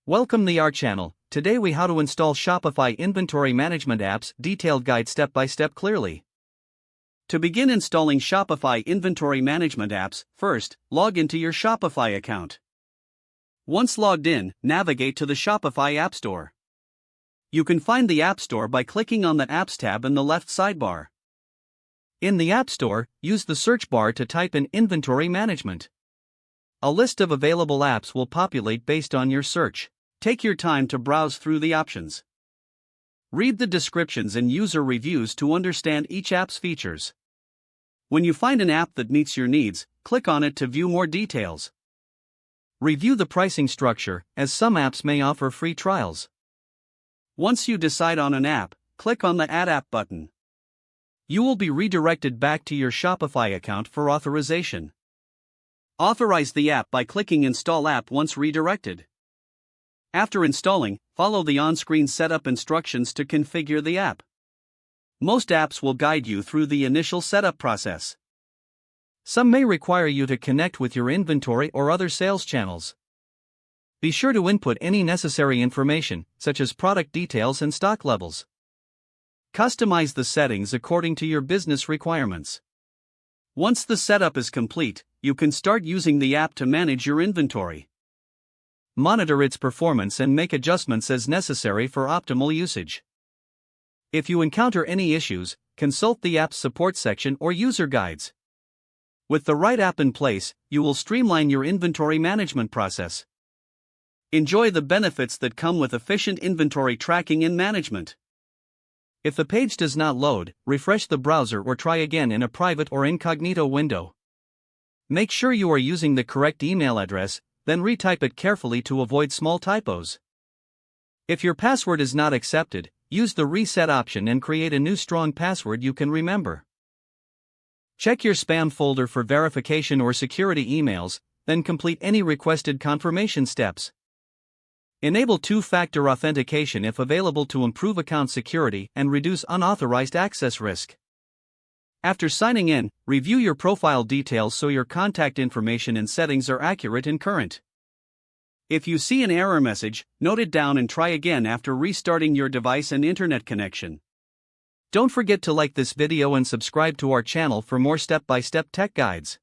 Welcome to our channel. Today we how to install Shopify inventory management apps, detailed guide step by step clearly. To begin installing Shopify inventory management apps, first, log into your Shopify account. Once logged in, navigate to the Shopify App Store. You can find the App Store by clicking on the Apps tab in the left sidebar. In the App Store, use the search bar to type in inventory management. A list of available apps will populate based on your search. Take your time to browse through the options. Read the descriptions and user reviews to understand each app's features. When you find an app that meets your needs, click on it to view more details. Review the pricing structure, as some apps may offer free trials. Once you decide on an app, click on the Add App button. You will be redirected back to your Shopify account for authorization. Authorize the app by clicking Install App once redirected. After installing, follow the on-screen setup instructions to configure the app. Most apps will guide you through the initial setup process. Some may require you to connect with your inventory or other sales channels. Be sure to input any necessary information, such as product details and stock levels. Customize the settings according to your business requirements. Once the setup is complete, you can start using the app to manage your inventory. Monitor its performance and make adjustments as necessary for optimal usage. If you encounter any issues, consult the app's support section or user guides. With the right app in place, you will streamline your inventory management process. Enjoy the benefits that come with efficient inventory tracking and management. If the page does not load, refresh the browser or try again in a private or incognito window. Make sure you are using the correct email address, then retype it carefully to avoid small typos. If your password is not accepted, use the reset option and create a new strong password you can remember. Check your spam folder for verification or security emails, then complete any requested confirmation steps. Enable two-factor authentication if available to improve account security and reduce unauthorized access risk. After signing in, review your profile details so your contact information and settings are accurate and current. If you see an error message, note it down and try again after restarting your device and internet connection. Don't forget to like this video and subscribe to our channel for more step-by-step tech guides.